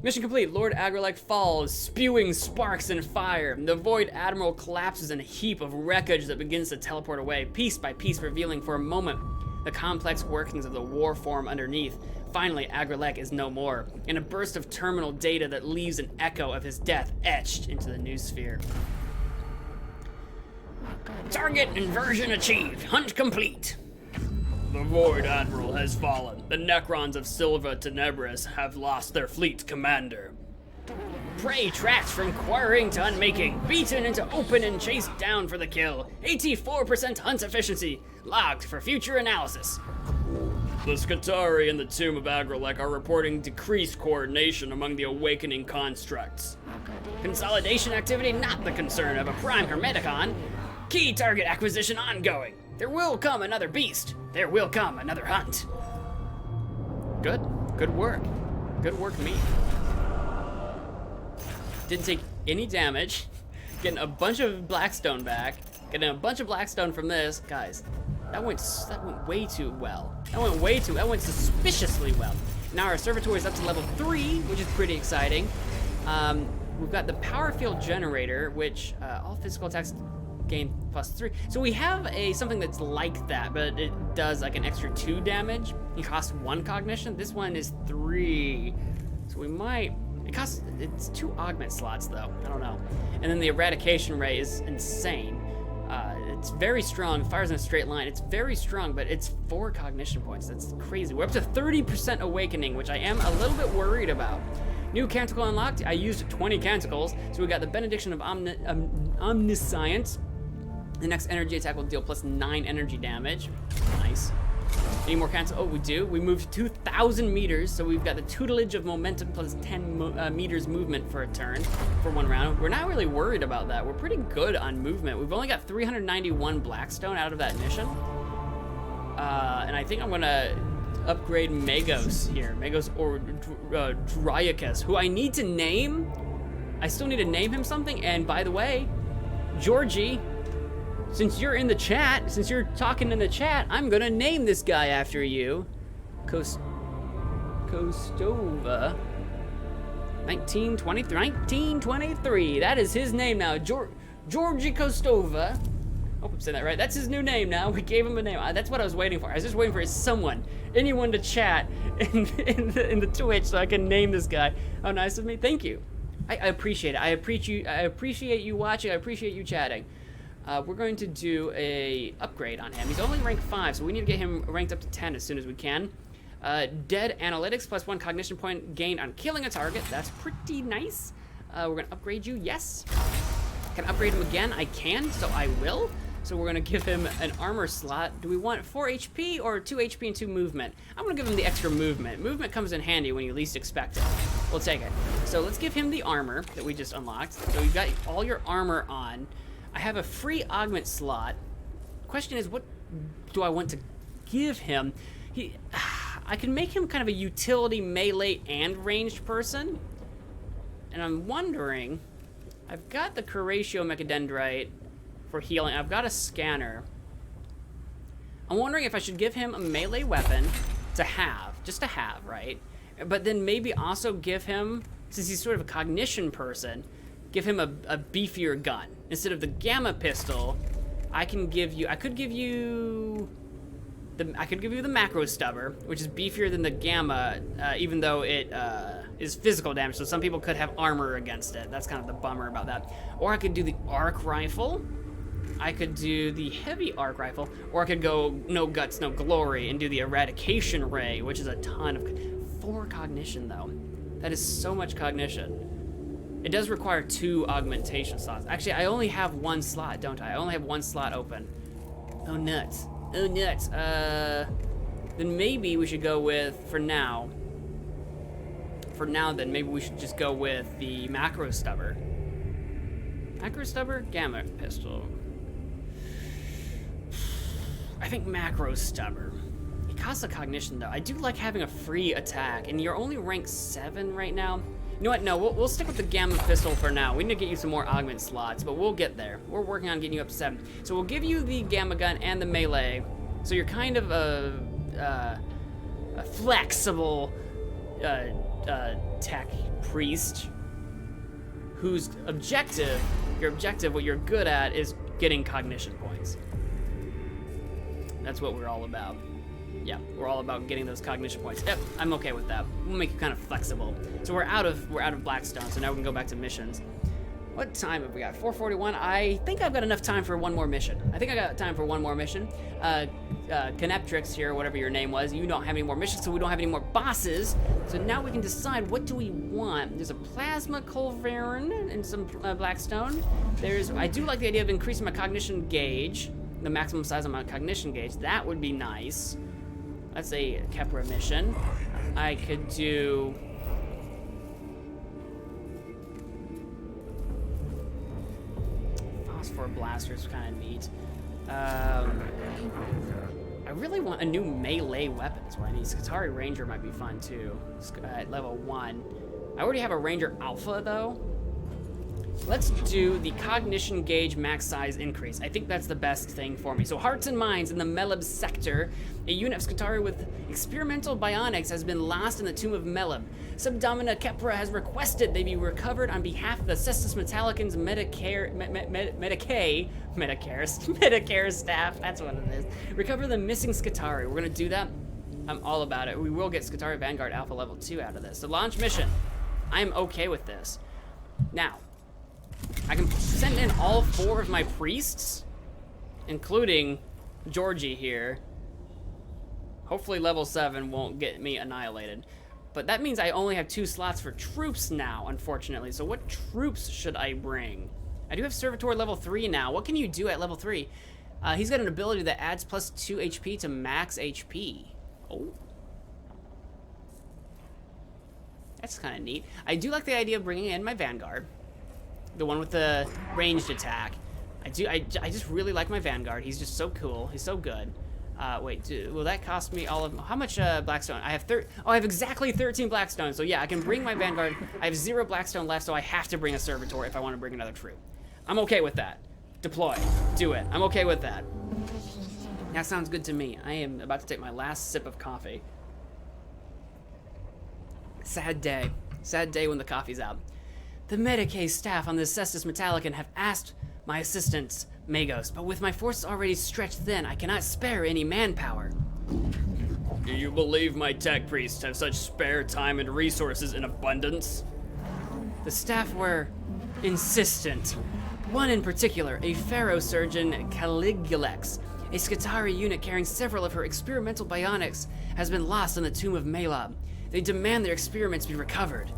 Mission complete. Lord Agrelek falls, spewing sparks and fire. The Void Admiral collapses in a heap of wreckage that begins to teleport away, piece by piece, revealing for a moment the complex workings of the war form underneath. Finally, Agrelek is no more, in a burst of terminal data that leaves an echo of his death etched into the new sphere. Target inversion achieved. Hunt complete. The Void Admiral has fallen. The Necrons of Silva Tenebris have lost their fleet commander. Prey tracked from quarrying to unmaking, beaten into open and chased down for the kill. 84% hunt efficiency, logged for future analysis. The Skitarii in the Tomb of Agrelek are reporting decreased coordination among the awakening constructs. Consolidation activity not the concern of a Prime Hermeticon. Key target acquisition ongoing. There will come another beast. There will come another hunt. Good. Good work. Good work, me. Didn't take any damage. Getting a bunch of Blackstone back. Getting a bunch of Blackstone from this. Guys, that went way too well. That went suspiciously well. Now our Servitor is up to level 3, which is pretty exciting. We've got the Power Field Generator, which all physical attacks gain +3. So we have something that's like that, but it does like an extra 2 damage. It costs 1 cognition. This one is 3. So we might, it's 2 augment slots though. I don't know. And then the eradication ray is insane. It's very strong, fires in a straight line. It's very strong, but it's 4 cognition points. That's crazy. We're up to 30% awakening, which I am a little bit worried about. New canticle unlocked. I used 20 canticles, so we got the benediction of omniscience. The next energy attack will deal +9 energy damage. Nice. Any more cancel? Oh, we do. We moved 2,000 meters, so we've got the tutelage of momentum +10 meters movement for a turn, for 1 round. We're not really worried about that. We're pretty good on movement. We've only got 391 Blackstone out of that mission. And I think I'm gonna upgrade Magos here. Magos or Dryacus, who I need to name. I still need to name him something, and by the way, Georgie, since you're in the chat, since you're talking in the chat, I'm gonna name this guy after you. Kostova. 1923. That is his name now. Georgie Kostova. Hope I'm saying that right. That's his new name now. We gave him a name. That's what I was waiting for. I was just waiting for anyone to chat in the Twitch so I can name this guy. How nice of me. Thank you. I appreciate it. I appreciate you watching. I appreciate you chatting. We're going to do a upgrade on him. He's only rank 5, so we need to get him ranked up to 10 as soon as we can. Dead analytics +1 cognition point gained on killing a target. That's pretty nice. We're gonna upgrade you, yes. Can I upgrade him again? I can, so I will. So we're gonna give him an armor slot. Do we want 4 HP or 2 HP and 2 movement? I'm gonna give him the extra movement. Movement comes in handy when you least expect it. We'll take it. So let's give him the armor that we just unlocked. So you've got all your armor on. I have a free augment slot. Question is, what do I want to give him? I can make him kind of a utility melee and ranged person. And I'm wondering, I've got the Curatio Mechadendrite for healing. I've got a scanner. I'm wondering if I should give him a melee weapon to have, just to have, right? But then maybe also give him, since he's sort of a cognition person, give him a beefier gun. Instead of the gamma pistol, I could give you the macro stubber, which is beefier than the gamma, even though it is physical damage. So some people could have armor against it. That's kind of the bummer about that. Or I could do the arc rifle. I could do the heavy arc rifle, or I could go no guts, no glory and do the eradication ray, which is a ton of 4 cognition though. That is so much cognition. It does require 2 augmentation slots. Actually, I only have 1 slot, don't I? I only have 1 slot open. Oh, nuts. Oh, nuts. Then maybe we should go with, for now, then maybe we should just go with the macro stubber. Macro stubber? Gamma pistol. I think macro stubber. It costs a cognition, though. I do like having a free attack, and you're only rank 7 right now. You know what? No, we'll stick with the gamma pistol for now. We need to get you some more augment slots, but we'll get there. We're working on getting you up to 7. So we'll give you the gamma gun and the melee. So you're kind of a flexible tech priest whose objective, what you're good at, is getting cognition points. That's what we're all about. Yeah, we're all about getting those cognition points. Yep, I'm okay with that. We'll make it kind of flexible. So we're out of Blackstone, so now we can go back to missions. What time have we got? 4:41. I think I've got enough time for one more mission. Caneptrix here, whatever your name was, you don't have any more missions, so we don't have any more bosses. So now we can decide, what do we want? There's a plasma culverin and some Blackstone. I do like the idea of increasing my cognition gauge, the maximum size of my cognition gauge. That would be nice. That's a Kepra mission. I could do... Phosphor Blaster is kind of neat. I really want a new melee weapon. That's what I need. Skitari Ranger might be fun too. At level 1. I already have a Ranger Alpha though. Let's do the cognition gauge max size increase. I think that's the best thing for me. So Hearts and Minds in the Meleb sector. A unit of Skitari with experimental bionics has been lost in the tomb of Meleb. Subdomina Kepra has requested they be recovered on behalf of the Cestus Metallicans Medicare staff. That's what it is. Recover the missing Skitari. We're gonna do that. I'm all about it. We will get Skitari Vanguard Alpha level 2 out of this. So launch mission. I'm okay with this. Now, I can send in all 4 of my priests, including Georgie here. Hopefully level 7 won't get me annihilated. But that means I only have 2 slots for troops now, unfortunately. So what troops should I bring? I do have Servitor level 3 now. What can you do at level 3? He's got an ability that adds plus 2 HP to max HP. Oh. That's kind of neat. I do like the idea of bringing in my Vanguard. The one with the ranged attack. I just really like my Vanguard. He's just so cool. He's so good. Wait, will that cost me all of... How much Blackstone? I have exactly 13 Blackstone. So yeah, I can bring my Vanguard. I have 0 Blackstone left, so I have to bring a Servitor if I want to bring another troop. I'm okay with that. Deploy. Do it. I'm okay with that. That sounds good to me. I am about to take my last sip of coffee. Sad day. Sad day when the coffee's out. The Medicaid staff on the Cestus Metallican have asked my assistants, Magos, but with my forces already stretched thin, I cannot spare any manpower. Do you believe my tech priests have such spare time and resources in abundance? The staff were insistent. One in particular, a pharaoh surgeon Caligulex, a Skitari unit carrying several of her experimental bionics, has been lost in the tomb of Malab. They demand their experiments be recovered.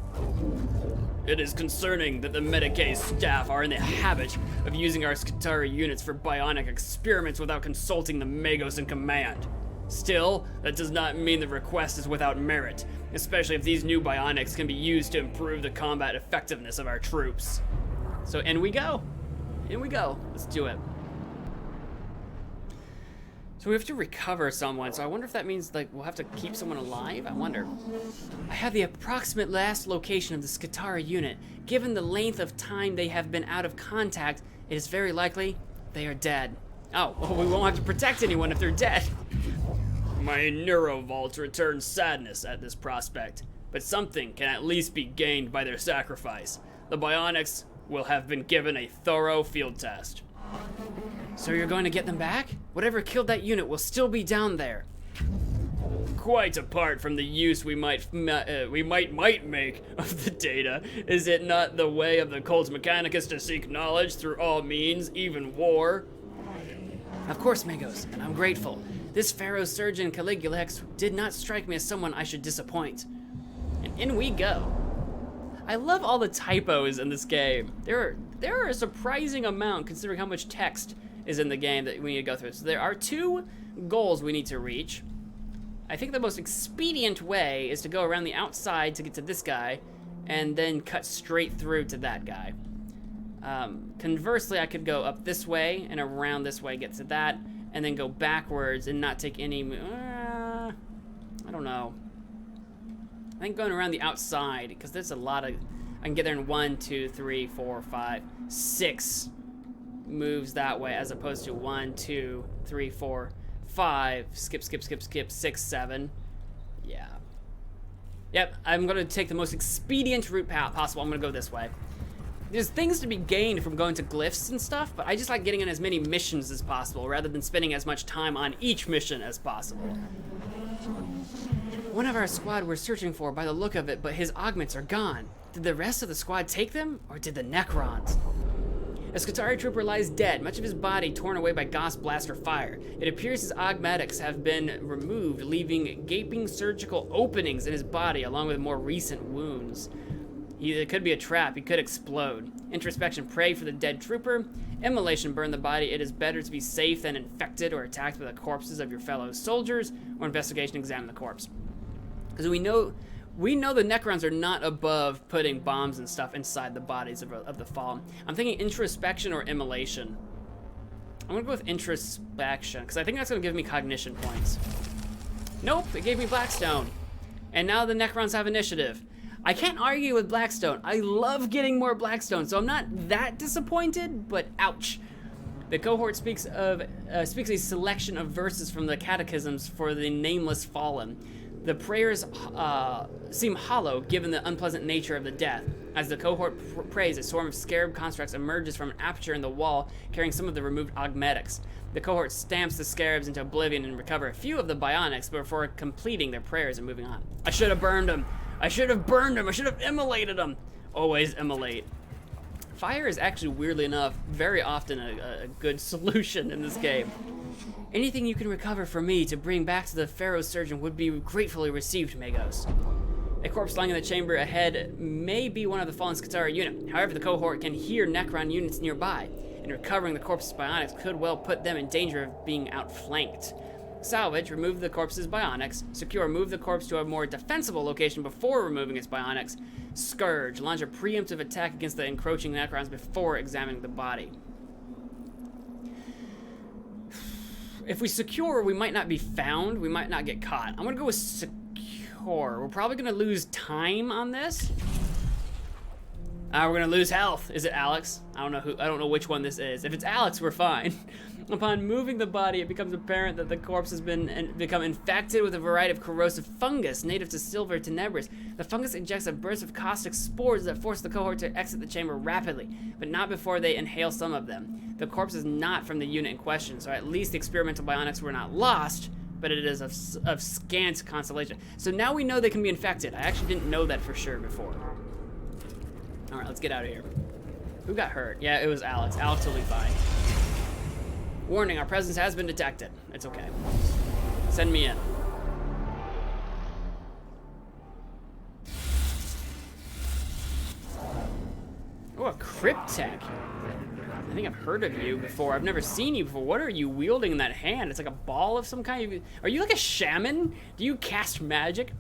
It is concerning that the Medicaid staff are in the habit of using our Skitari units for bionic experiments without consulting the Magos in command. Still, that does not mean the request is without merit, especially if these new bionics can be used to improve the combat effectiveness of our troops. So in we go. In we go. Let's do it. So we have to recover someone, so I wonder if that means, like, we'll have to keep someone alive? I wonder. I have the approximate last location of the Skitari unit. Given the length of time they have been out of contact, it is very likely they are dead. Oh, well, we won't have to protect anyone if they're dead. My neurovault returns sadness at this prospect, but something can at least be gained by their sacrifice. The bionics will have been given a thorough field test. So you're going to get them back? Whatever killed that unit will still be down there. Quite apart from the use we might make of the data, is it not the way of the cult Mechanicus to seek knowledge through all means, even war? Of course, Magos, and I'm grateful. This pharaoh surgeon Caligulex did not strike me as someone I should disappoint. And in we go. I love all the typos in this game. There are a surprising amount considering how much text is in the game that we need to go through. So there are 2 goals we need to reach. I think the most expedient way is to go around the outside to get to this guy and then cut straight through to that guy. Conversely, I could go up this way and around this way, get to that, and then go backwards and not take any... I don't know. I think going around the outside, because there's a lot of... I can get there in 1, 2, 3, 4, 5, 6 moves that way, as opposed to 1, 2, 3, 4, 5, skip, 6, 7. Yeah. Yep, I'm gonna take the most expedient route possible. I'm gonna go this way. There's things to be gained from going to glyphs and stuff, but I just like getting in as many missions as possible rather than spending as much time on each mission as possible. One of our squad we're searching for by the look of it, but his augments are gone. Did the rest of the squad take them, or did the Necrons? A Skitarii trooper lies dead, much of his body torn away by Gauss blaster fire. It appears his augmetics have been removed, leaving gaping surgical openings in his body along with more recent wounds. It could be a trap, he could explode. Introspection, pray for the dead trooper. Immolation, burn the body. It is better to be safe than infected or attacked by the corpses of your fellow soldiers. Or investigation, examine the corpse. Because we know the Necrons are not above putting bombs and stuff inside the bodies of the fallen. I'm thinking introspection or immolation. I'm gonna go with introspection, because I think that's gonna give me cognition points. Nope, it gave me Blackstone. And now the Necrons have initiative. I can't argue with Blackstone. I love getting more Blackstone, so I'm not that disappointed, but ouch. The cohort speaks a selection of verses from the catechisms for the nameless fallen. The prayers seem hollow given the unpleasant nature of the death. As the cohort prays, a swarm of scarab constructs emerges from an aperture in the wall, carrying some of the removed augmetics. The cohort stamps the scarabs into oblivion and recover a few of the bionics before completing their prayers and moving on. I should have burned him. I should have burned him. I should have immolated him. Always immolate. Fire is actually, weirdly enough, very often a good solution in this game. Anything you can recover from me to bring back to the Pharaoh's surgeon would be gratefully received, Magos. A corpse lying in the chamber ahead may be one of the fallen Skitarii unit. However, the cohort can hear Necron units nearby, and recovering the corpse's bionics could well put them in danger of being outflanked. Salvage, remove the corpse's bionics. Secure, move the corpse to a more defensible location before removing its bionics. Scourge, launch a preemptive attack against the encroaching Necrons before examining the body. If we secure, we might not be found. We might not get caught. I'm gonna go with secure. We're probably gonna lose time on this. We're gonna lose health. Is it Alex? I don't know which one this is. If it's Alex, we're fine. Upon moving the body, it becomes apparent that the corpse has become infected with a variety of corrosive fungus native to Silver Tenebris. The fungus injects a burst of caustic spores that force the cohort to exit the chamber rapidly, but not before they inhale some of them. The corpse is not from the unit in question, so at least the experimental bionics were not lost, but it is of scant consolation. So now we know they can be infected. I actually didn't know that for sure before. All right, let's get out of here. Who got hurt? Yeah, it was Alex. Alex will be fine. Warning, our presence has been detected. It's okay. Send me in. Oh, a Cryptech. I think I've heard of you before. I've never seen you before. What are you wielding in that hand? It's like a ball of some kind. Are you like a shaman? Do you cast magic?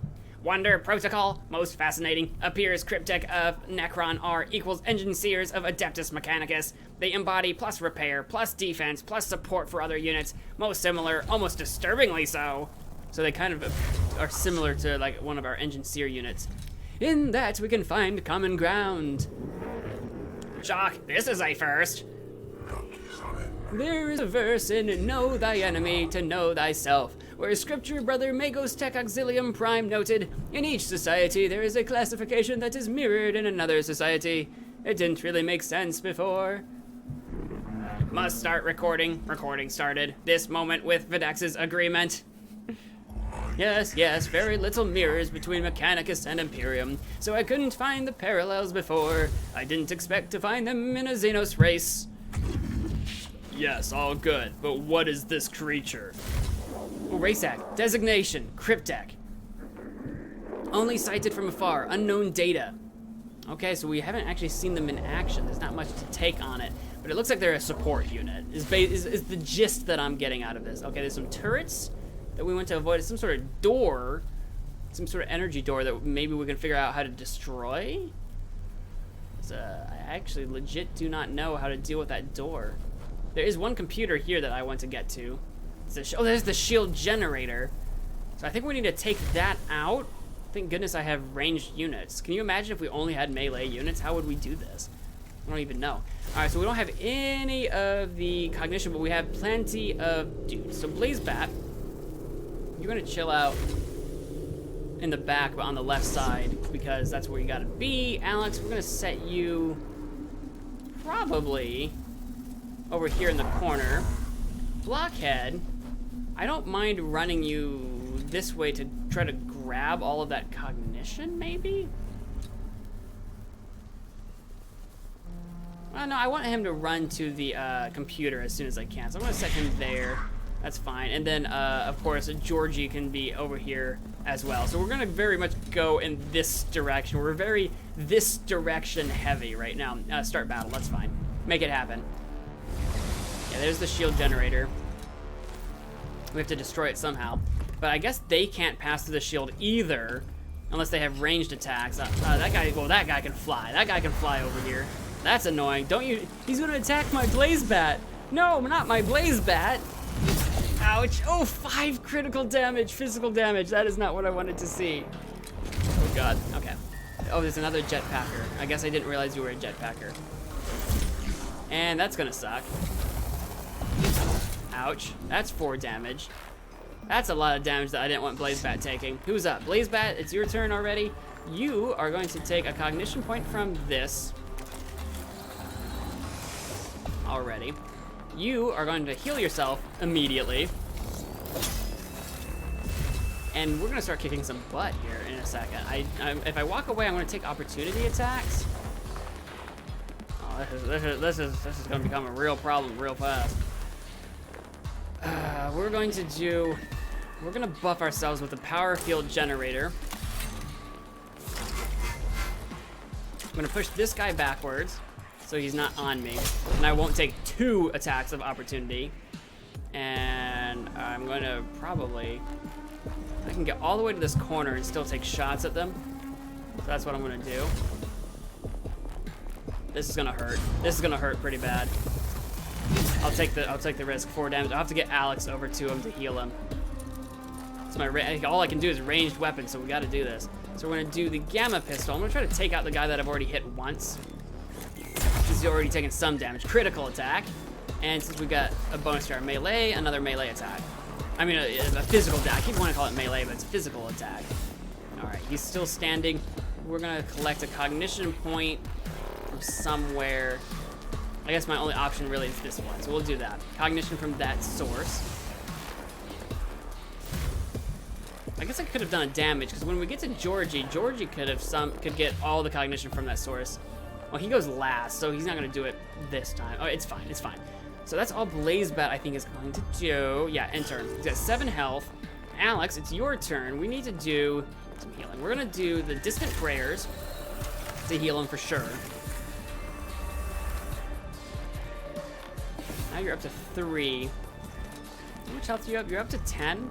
Wonder protocol, most fascinating. Appears Cryptech of Necron are equals engine seers of Adeptus Mechanicus. They embody plus repair, plus defense, plus support for other units. Most similar, almost disturbingly so. So they kind of are similar to like one of our engine seer units. In that we can find common ground. Shock, this is a first. There is a verse in Know Thy Enemy to Know Thyself, where Scripture Brother Magos Tech Auxilium Prime noted, in each society there is a classification that is mirrored in another society. It didn't really make sense before. Must start recording. Recording started. This moment with Videx's agreement. Yes, very little mirrors between Mechanicus and Imperium, so I couldn't find the parallels before. I didn't expect to find them in a Xenos race. Yes, all good, but what is this creature? Oh, Race Act. Designation. Cryptech. Only sighted from afar. Unknown data. Okay, so we haven't actually seen them in action. There's not much to take on it, but it looks like they're a support unit, is the gist that I'm getting out of this. Okay, there's some turrets that we want to avoid. It's some sort of door, some sort of energy door that maybe we can figure out how to destroy. I actually legit do not know how to deal with that door. There is one computer here that I want to get to. Oh, there's the shield generator. So I think we need to take that out. Thank goodness I have ranged units. Can you imagine if we only had melee units? How would we do this? I don't even know. All right, so we don't have any of the cognition, but we have plenty of dudes. So Blaze Bat, you're gonna chill out in the back, but on the left side, because that's where you gotta be. Alex, we're gonna set you probably over here in the corner. Blockhead, I don't mind running you this way to try to grab all of that cognition, maybe? Well, no, I want him to run to the computer as soon as I can, so I'm gonna set him there. That's fine. And then, of course, Georgie can be over here as well. So we're gonna very much go in this direction. We're very this direction heavy right now. Start battle, that's fine. Make it happen. Yeah, there's the shield generator. We have to destroy it somehow. But I guess they can't pass through the shield either, unless they have ranged attacks. That guy can fly. That guy can fly over here. That's annoying. Don't you? He's gonna attack my blaze bat. No, not my blaze bat. Ouch. Oh, 5 critical damage, physical damage. That is not what I wanted to see. Oh God. Okay. Oh, there's another jetpacker. I guess I didn't realize you were a jetpacker. And that's gonna suck. Ouch. That's 4 damage. That's a lot of damage that I didn't want Blaze Bat taking. Who's up? Blaze Bat, it's your turn already. You are going to take a cognition point from this. Already. You are going to heal yourself immediately. And we're gonna start kicking some butt here in a second. If I walk away, I'm gonna take opportunity attacks. Oh, this is gonna become a real problem real fast. We're gonna buff ourselves with the power field generator. I'm gonna push this guy backwards so he's not on me, and I won't take 2 attacks of opportunity. And I'm gonna I can get all the way to this corner and still take shots at them. So that's what I'm gonna do. This is gonna hurt. This is gonna hurt pretty bad. I'll take the risk. 4 damage. I'll have to get Alex over to him to heal him. So all I can do is ranged weapon, so we got to do this. So we're gonna do the gamma pistol. I'm gonna try to take out the guy that I've already hit once. He's already taken some damage. Critical attack. And since we got a bonus to our melee, another melee attack. I mean, a physical attack. I keep wanting to call it melee, but it's physical attack. All right, he's still standing. We're gonna collect a cognition point from somewhere. I guess my only option really is this one, so we'll do that. Cognition from that source. I guess I could have done a damage, because when we get to Georgie could get all the cognition from that source. Well, he goes last, so he's not gonna do it this time. Oh, it's fine, it's fine. So that's all Blaze Bat I think is going to do. Yeah, end turn. He's got 7 health. Alex, it's your turn. We need to do some healing. We're gonna do the distant prayers to heal him for sure. Now you're up to 3. How much health do you have? You're up to 10.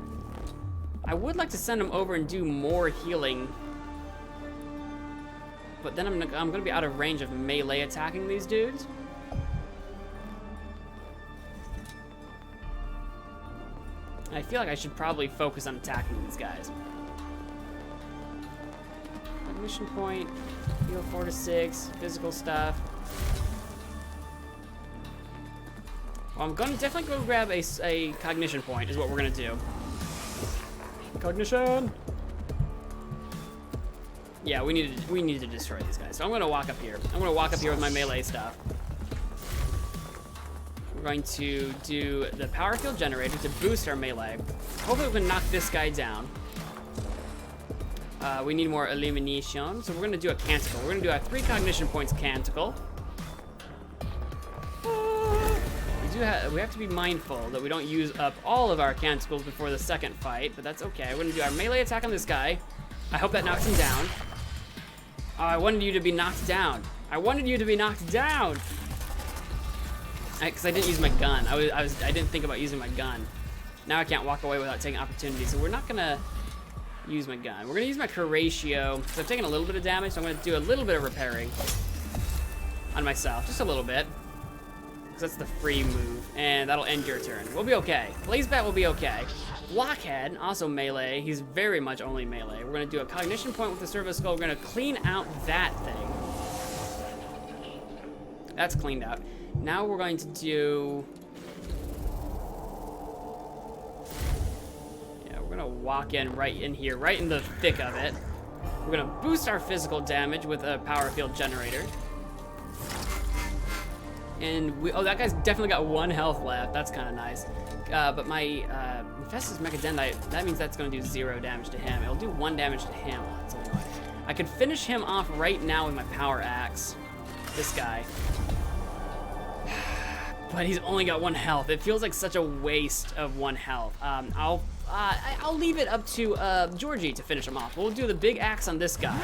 I would like to send him over and do more healing, but then I'm gonna be out of range of melee attacking these dudes. I feel like I should probably focus on attacking these guys. Cognition point, heal 4 to 6, physical stuff. Well, I'm gonna definitely go grab a cognition point is what we're gonna do. Cognition! Yeah, we need to destroy these guys. So I'm gonna walk up here. I'm gonna walk up here with my melee stuff. We're going to do the power field generator to boost our melee. Hopefully we can knock this guy down. We need more illumination, so we're gonna do a canticle. We're gonna do our 3 cognition points canticle. We have to be mindful that we don't use up all of our canticles before the second fight, but that's okay. We're gonna do our melee attack on this guy. I hope that knocks him down. Oh, I wanted you to be knocked down. I wanted you to be knocked down. Because I didn't use my gun. I didn't think about using my gun. Now I can't walk away without taking opportunity, so we're not gonna use my gun. We're gonna use my Curatio, because I've taken a little bit of damage, so I'm gonna do a little bit of repairing on myself, just a little bit. That's the free move, and that'll end your turn. We'll be okay. Blaze Bat will be okay. Blockhead, also melee. He's very much only melee. We're gonna do a cognition point with the Service Skull. We're gonna clean out that thing. That's cleaned out. Now we're going to do... Yeah, we're gonna walk in right in here, right in the thick of it. We're gonna boost our physical damage with a power field generator. And oh, that guy's definitely got 1 health left. That's kind of nice. But my Infestus Mechadendrite, that means that's gonna do 0 damage to him. It'll do 1 damage to him. Oh, that's annoying. I could finish him off right now with my power axe. This guy. But he's only got 1 health. It feels like such a waste of 1 health. I'll leave it up to Georgie to finish him off. We'll do the big axe on this guy.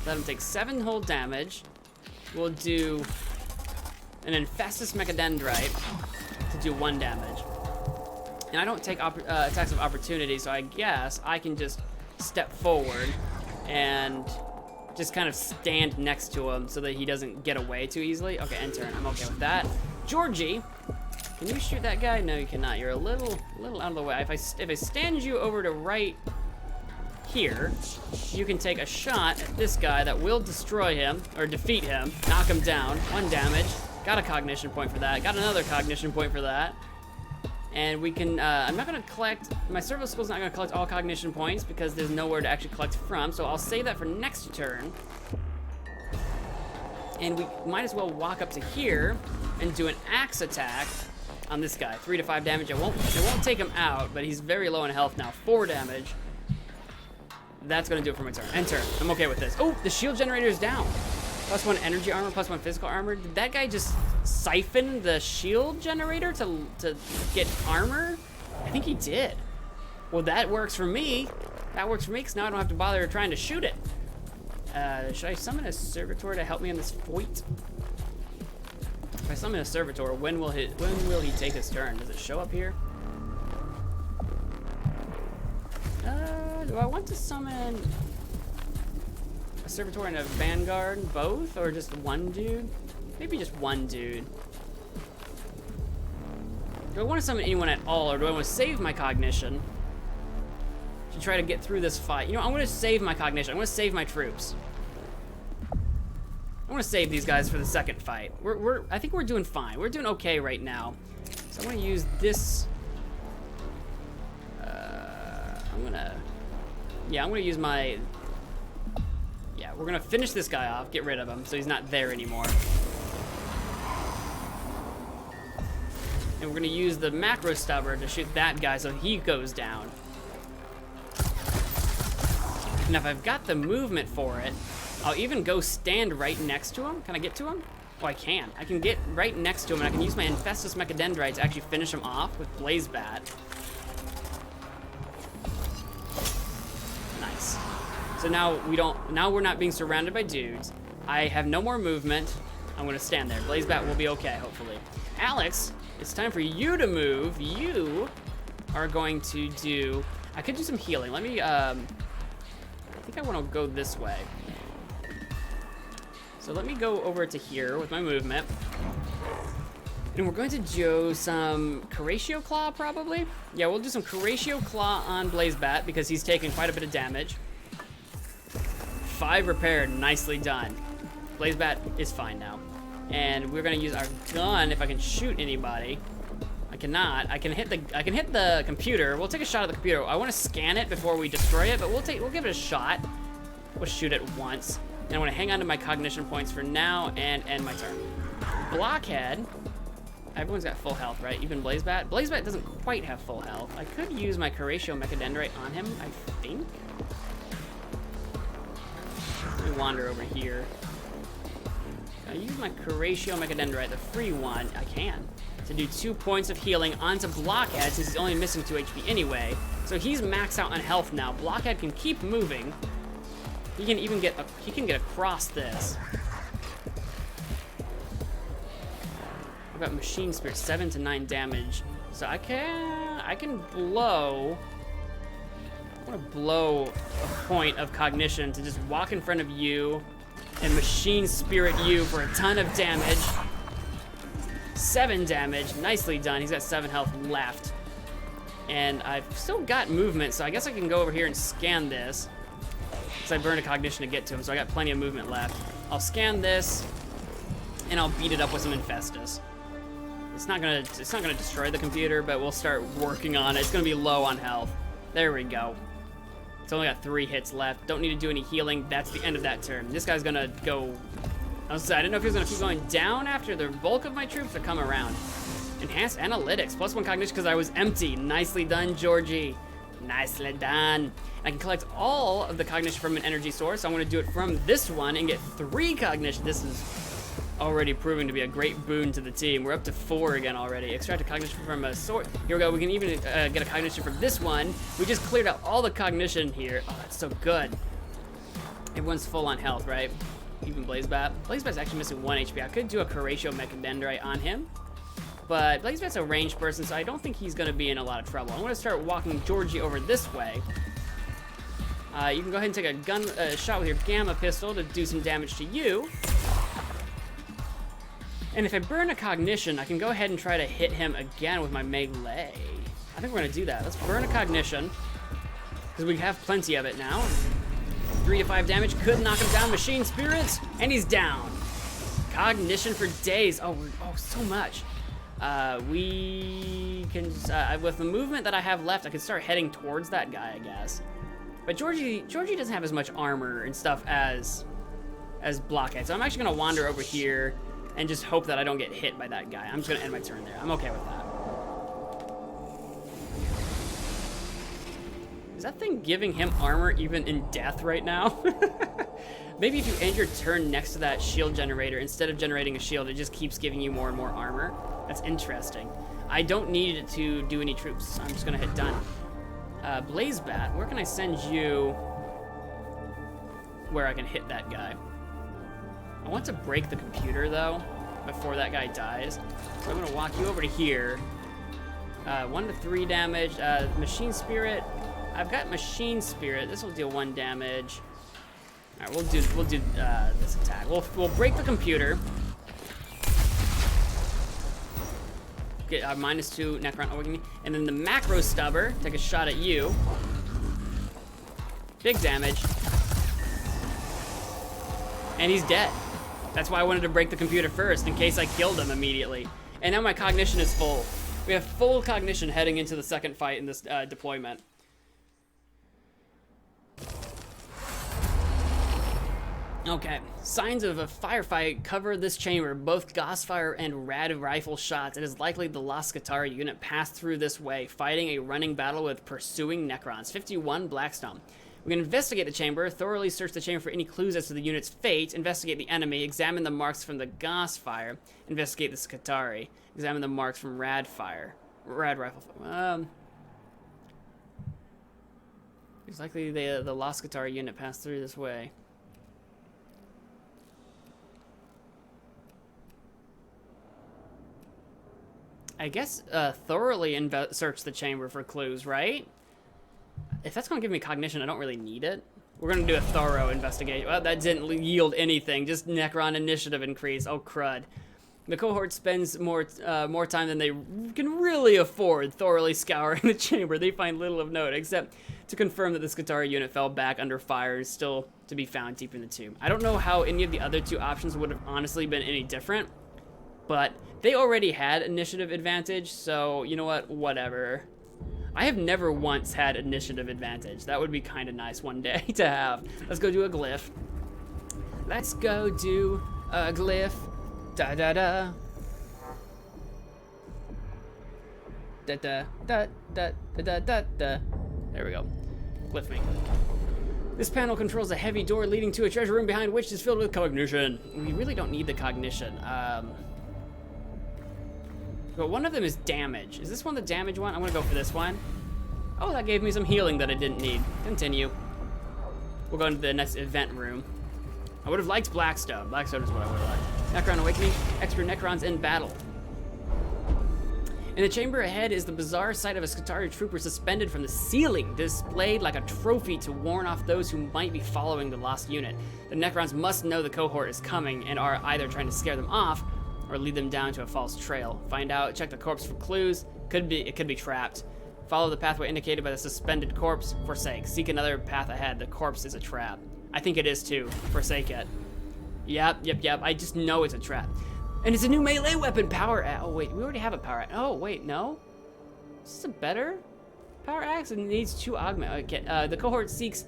Let him take 7 whole damage. We'll do an Infestus Mechadendrite to do 1 damage. And I don't take attacks of opportunity, so I guess I can just step forward and just kind of stand next to him so that he doesn't get away too easily. Okay, end turn. I'm okay with that. Georgie, can you shoot that guy? No, you cannot. You're a little out of the way. If I stand you over to right here, you can take a shot at this guy that will destroy him or defeat him, knock him down. 1 damage. Got a cognition point for that. Got another cognition point for that. And we can, I'm not gonna collect, my servo skill's not gonna collect all cognition points because there's nowhere to actually collect from, so I'll save that for next turn. And we might as well walk up to here and do an axe attack on this guy. 3 to 5 damage. It won't take him out, but he's very low in health now. 4 damage. That's gonna do it for my turn. End turn. I'm okay with this. Oh, the shield generator is down. +1 energy armor, +1 physical armor. Did that guy just siphon the shield generator to get armor? I think he did. Well, that works for me. That works for me because now I don't have to bother trying to shoot it. Should I summon a servitor to help me on this fight? If I summon a servitor, when will he take his turn? Does it show up here? Do I want to summon a servitor and a vanguard both, or just 1 dude? Maybe just 1 dude. Do I want to summon anyone at all, or do I want to save my cognition to try to get through this fight? You know, I'm going to save my cognition. I'm going to save my troops. I want to save these guys for the second fight. I think we're doing fine. We're doing okay right now. So I'm going to use this. I'm going to use my. Yeah, we're going to finish this guy off, get rid of him, so he's not there anymore. And we're going to use the macro stubber to shoot that guy so he goes down. And if I've got the movement for it, I'll even go stand right next to him. Can I get to him? Oh, I can. I can get right next to him, and I can use my Infestus Mechadendrite to actually finish him off with Blaze Bat. Nice. So now we're not being surrounded by dudes. I have no more movement. I'm gonna stand there. Blaze Bat will be okay, hopefully. Alex, it's time for you to move. You are going to do, I could do some healing. Let me, I think I wanna go this way. So let me go over to here with my movement. And we're going to do some Curatio Claw, probably. Yeah, we'll do some Curatio Claw on Blaze Bat because he's taking quite a bit of damage. 5 repaired, nicely done. Blaze Bat is fine now. And we're gonna use our gun if I can shoot anybody. I cannot. I can hit the computer. We'll take a shot at the computer. I want to scan it before we destroy it, but we'll give it a shot. We'll shoot it once. And I want to hang on to my cognition points for now and end my turn. Blockhead. Everyone's got full health, right? Even Blaze Bat. Blaze Bat doesn't quite have full health. I could use my Curatio Mechadendrite on him, I think. Let me wander over here. I use my Curatio Mechadendrite, the free one. I can. To do 2 points of healing onto Blockhead since he's only missing 2 HP anyway. So he's maxed out on health now. Blockhead can keep moving. He can even get across this. I've got Machine Spirit, 7 to 9 damage. So I can blow. I want to blow a point of cognition to just walk in front of you and Machine Spirit you for a ton of damage. 7 damage, nicely done. He's got 7 health left. And I've still got movement, so I guess I can go over here and scan this. Because I burned a cognition to get to him, so I got plenty of movement left. I'll scan this, and I'll beat it up with some Infestus. It's not gonna destroy the computer, but we'll start working on it. It's gonna be low on health. There we go. It's only got 3 hits left. Don't need to do any healing. That's the end of that turn. This guy's gonna go outside. I didn't know if he was gonna keep going down after the bulk of my troops or come around. Enhanced analytics, +1 cognition because I was empty. Nicely done, Georgie. Nicely done. I can collect all of the cognition from an energy source. So I'm gonna do it from this one and get 3 cognition. This is already proving to be a great boon to the team. We're up to 4 again already. Extract a cognition from a sword. Here we go. We can even get a cognition from this one. We just cleared out all the cognition here. Oh, that's so good. Everyone's full on health, right? Even Blazebat. Blazebat's actually missing 1 HP. I could do a Curatio Mechadendrite on him, but Blazebat's a ranged person, so I don't think he's going to be in a lot of trouble. I'm going to start walking Georgie over this way. You can go ahead and take a shot with your Gamma Pistol to do some damage to you. And if I burn a cognition, I can go ahead and try to hit him again with my melee. I think we're gonna do that. Let's burn a cognition, because we have plenty of it now. 3 to 5 damage, could knock him down. Machine Spirits, and he's down. Cognition for days. Oh, so much. We can, with the movement that I have left, I can start heading towards that guy, I guess. But Georgie doesn't have as much armor and stuff as Blockhead, so I'm actually gonna wander over here and just hope that I don't get hit by that guy. I'm just gonna end my turn there. I'm okay with that. Is that thing giving him armor even in death right now? Maybe if you end your turn next to that shield generator, instead of generating a shield, it just keeps giving you more and more armor. That's interesting. I don't need it to do any troops. I'm just gonna hit done. Blazebat, where can I send you where I can hit that guy? I want to break the computer, though, before that guy dies. So I'm going to walk you over to here. 1 to 3 damage. Machine Spirit. I've got Machine Spirit. This will deal 1 damage. All right, we'll do this attack. We'll break the computer. Get -2 Necron Awakening. And then the Macro Stubber. Take a shot at you. Big damage. And he's dead. That's why I wanted to break the computer first, in case I killed him immediately. And now my cognition is full. We have full cognition heading into the second fight in this deployment. Okay, signs of a firefight cover this chamber, both Gauss fire and rad rifle shots. It is likely the Lascatari unit passed through this way, fighting a running battle with pursuing Necrons. 51 Blackstone. We can investigate the chamber, thoroughly search the chamber for any clues as to the unit's fate, investigate the enemy, examine the marks from the Gauss fire, investigate the Scutari, examine the marks from rad rifle fire. It's likely the Lascatari unit passed through this way. I guess thoroughly search the chamber for clues, right? If that's going to give me cognition, I don't really need it. We're going to do a thorough investigation. Well, that didn't yield anything. Just Necron initiative increase. Oh, crud. The cohort spends more time than they can really afford thoroughly scouring the chamber. They find little of note, except to confirm that the Scutari unit fell back under fire is still to be found deep in the tomb. I don't know how any of the other 2 options would have honestly been any different, but they already had initiative advantage, so you know what? Whatever. I have never once had initiative advantage. That would be kind of nice one day to have. Let's go do a glyph. Let's go do a glyph. Da da da. Da da da da da da da. There we go. Glyph me. This panel controls a heavy door leading to a treasure room behind which is filled with cognition. We really don't need the cognition. But one of them is damage. Is this one the damage one? I'm gonna go for this one. Oh, that gave me some healing that I didn't need. Continue. We'll go into the next event room. I would have liked Blackstone. Blackstone is what I would have liked. Necron Awakening, extra Necrons in battle. In the chamber ahead is the bizarre sight of a Scutari trooper suspended from the ceiling, displayed like a trophy to warn off those who might be following the lost unit. The Necrons must know the cohort is coming and are either trying to scare them off or lead them down to a false trail. Find out, check the corpse for clues. It could be trapped. Follow the pathway indicated by the suspended corpse. Forsake. Seek another path ahead. The corpse is a trap. I think it is too. Forsake it. Yep. I just know it's a trap. And it's a new melee weapon, power axe. Oh wait, we already have a power axe. Oh wait, no? Is this a better power axe? It needs 2 augment. Okay, the cohort seeks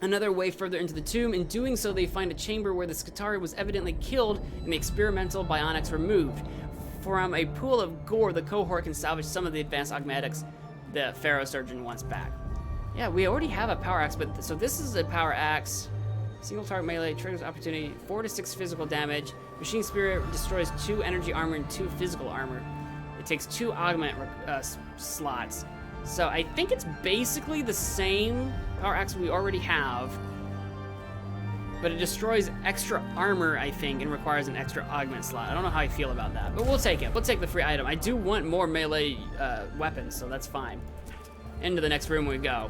another way further into the tomb. In doing so, they find a chamber where the Skitarii was evidently killed and the experimental bionics removed. From a pool of gore, the cohort can salvage some of the advanced augmatics the Pharaoh Surgeon wants back. Yeah, we already have a power axe, but so this is a power axe. Single target melee, triggers opportunity, 4 to 6 physical damage. Machine Spirit destroys 2 energy armor and 2 physical armor. It takes 2 augment slots. So I think it's basically the same power axe we already have, but it destroys extra armor, I think, and requires an extra augment slot. I don't know how I feel about that, but we'll take it. We'll take the free item. I do want more melee weapons, so that's fine. Into the next room we go.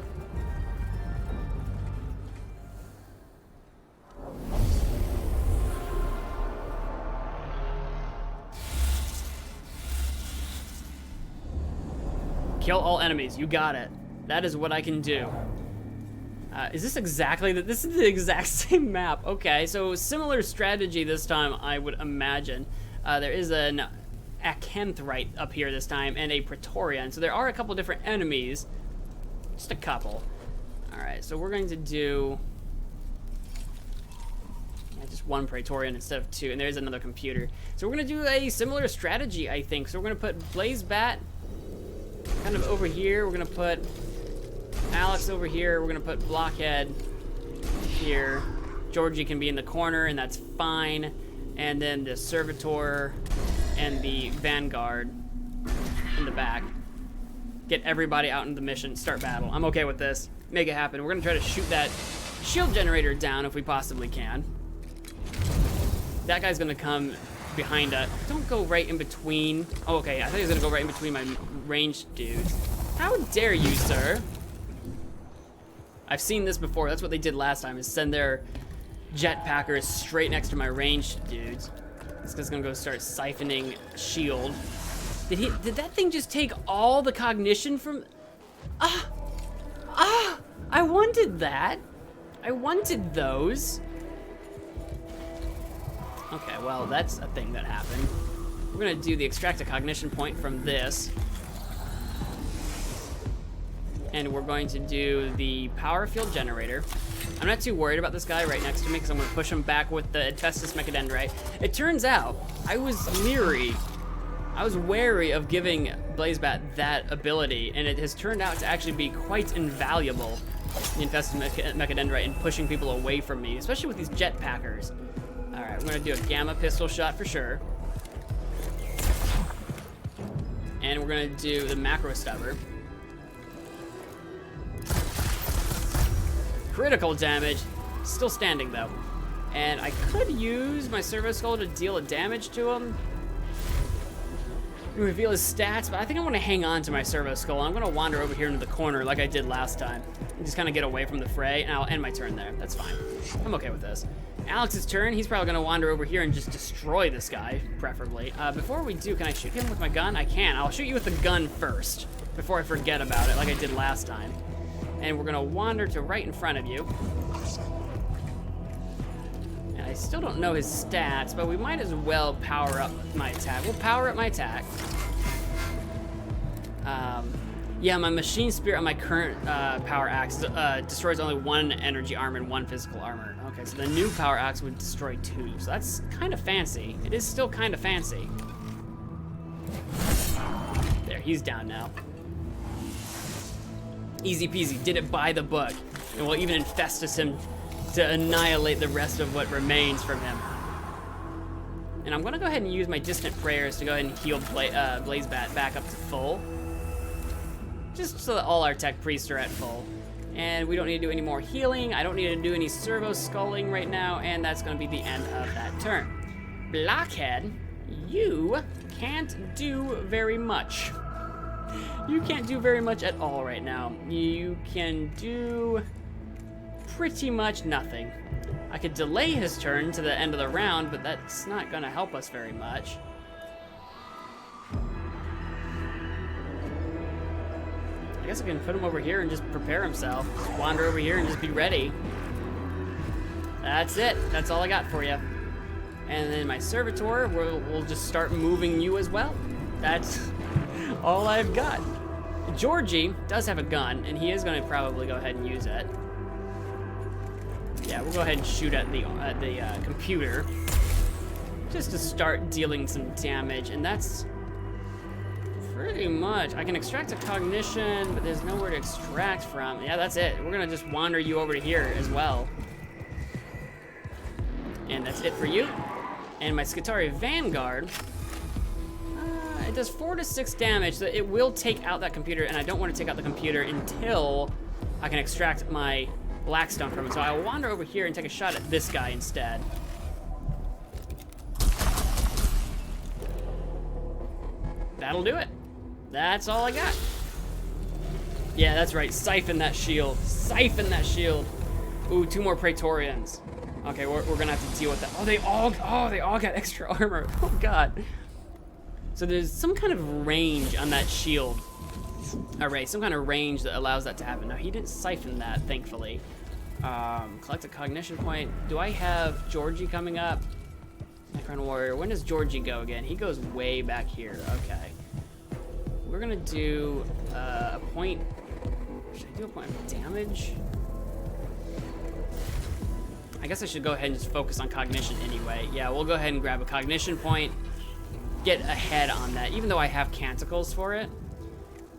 Kill all enemies. You got it. That is what I can do. Is this exactly that? This is the exact same map. Okay, so similar strategy this time, I would imagine. There is an Acanthrite up here this time and a Praetorian. So there are a couple different enemies. Just a couple. All right, so we're going to do just 1 Praetorian instead of 2, and there's another computer. So we're gonna do a similar strategy, I think. So we're gonna put Blaze Bat kind of over here. We're gonna put Alex over here. We're gonna put Blockhead here. Georgie can be in the corner, and that's fine. And then the Servitor and the Vanguard in the back. Get everybody out in the mission, start battle. I'm okay with this. Make it happen. We're gonna try to shoot that shield generator down if we possibly can. That guy's gonna come behind us. Don't go right in between. Oh, okay, I thought he was gonna go right in between my ranged dudes. How dare you, sir? I've seen this before. That's what they did last time, is send their jetpackers straight next to my ranged dudes. This guy's gonna go start siphoning shield. Did that thing just take all the cognition from... I wanted that. I wanted those. Okay, well, that's a thing that happened. We're gonna do the extract a cognition point from this. And we're going to do the power field generator. I'm not too worried about this guy right next to me because I'm gonna push him back with the Infestus Mechadendrite. It turns out, I was wary of giving Blazebat that ability, and it has turned out to actually be quite invaluable, the Infested Mechadendrite, in pushing people away from me, especially with these jetpackers. Alright, we're gonna do a Gamma Pistol shot for sure. And we're gonna do the Macro Stubber. Critical damage, still standing though. And I could use my Servo Skull to deal a damage to him. Reveal his stats, but I think I want to hang on to my Servo Skull. I'm going to wander over here into the corner like I did last time. And just kind of get away from the fray, and I'll end my turn there. That's fine. I'm okay with this. Alex's turn, he's probably going to wander over here and just destroy this guy, preferably. Before we do, can I shoot him with my gun? I can. I'll shoot you with the gun first, before I forget about it, like I did last time. And we're going to wander to right in front of you. And I still don't know his stats, but we might as well power up my attack. We'll power up my attack. Yeah, my Machine Spirit on my current power axe destroys only 1 energy armor and 1 physical armor. Okay, so the new power axe would destroy 2, so that's kind of fancy. It is still kind of fancy. There, he's down now. Easy peasy, did it by the book. And we'll even infestus him to annihilate the rest of what remains from him. And I'm gonna go ahead and use my Distant Prayers to go ahead and heal Blazebat back up to full. Just so that all our tech priests are at full. And we don't need to do any more healing. I don't need to do any Servo Sculling right now, and that's gonna be the end of that turn. Blockhead, you can't do very much. You can't do very much at all right now. You can do pretty much nothing. I could delay his turn to the end of the round, but that's not gonna help us very much. I guess I can put him over here and just prepare himself. Just wander over here and just be ready. That's it. That's all I got for you. And then my servitor will just start moving you as well. That's all I've got. Georgie does have a gun, and he is going to probably go ahead and use it. Yeah, we'll go ahead and shoot at the computer just to start dealing some damage, and that's pretty much. I can extract a cognition, but there's nowhere to extract from. Yeah, that's it. We're gonna just wander you over to here as well. And that's it for you. And my Skitarii Vanguard, it does 4 to 6 damage, so it will take out that computer, and I don't want to take out the computer until I can extract my Blackstone from it. So I'll wander over here and take a shot at this guy instead. That'll do it. That's all I got. Yeah, that's right. Siphon that shield. Siphon that shield. Ooh, 2 more Praetorians. Okay, we're gonna have to deal with that. Oh, they all got extra armor. Oh God. So there's some kind of range on that shield array, some kind of range that allows that to happen. Now he didn't siphon that, thankfully. Collect a cognition point. Do I have Georgie coming up? Necron Warrior. When does Georgie go again? He goes way back here. Okay. We're gonna do a point. Should I do a point of damage? I guess I should go ahead and just focus on cognition anyway. Yeah, we'll go ahead and grab a cognition point. Get ahead on that, even though I have canticles for it.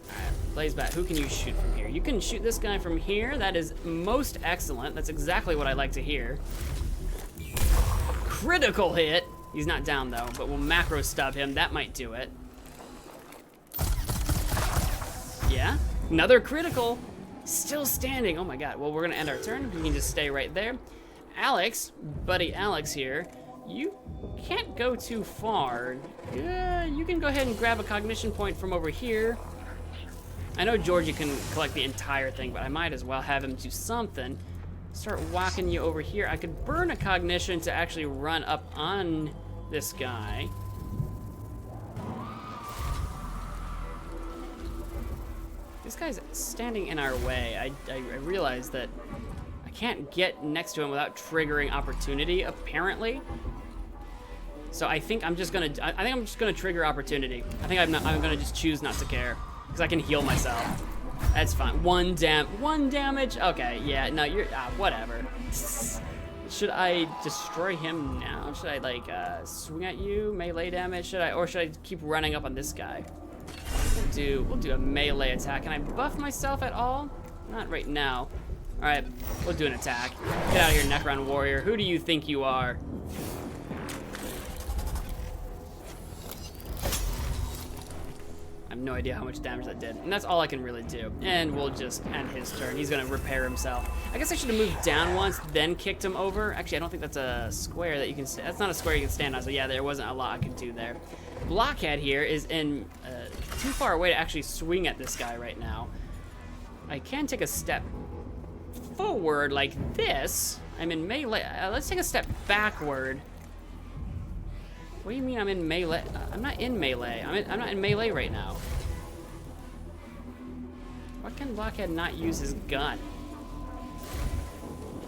Alright, Blazebat, who can you shoot from here? You can shoot this guy from here. That is most excellent. That's exactly what I like to hear. Critical hit. He's not down though, but we'll macro stub him. That might do it. Yeah, another critical. Still standing. Oh my God. Well, we're gonna end our turn. We can just stay right there. Alex, buddy Alex here, you can't go too far. You can go ahead and grab a cognition point from over here. I know Georgie can collect the entire thing, but I might as well have him do something. Start walking you over here. I could burn a cognition to actually run up on this guy. This guy's standing in our way. I realize that I can't get next to him without triggering opportunity, apparently. So I think I'm just gonna trigger opportunity. I think I'm gonna just choose not to care, because I can heal myself. That's fine. One damage. Okay, yeah, no, you're whatever. Should I destroy him now? Should I like swing at you, melee damage? Should I keep running up on this guy? We'll do a melee attack. Can I buff myself at all? Not right now. All right, we'll do an attack. Get out of here, Necron Warrior. Who do you think you are? I have no idea how much damage that did, and that's all I can really do. And we'll just end his turn. He's gonna repair himself. I guess I should have moved down once, then kicked him over. Actually, I don't think that's a square that you can. That's not a square you can stand on. So yeah, there wasn't a lot I could do there. Blockhead here is in too far away to actually swing at this guy right now. I can take a step forward like this. I'm in melee. Let's take a step backward. What do you mean I'm in melee? I'm not in melee. I'm not in melee right now. Why can Blockhead not use his gun?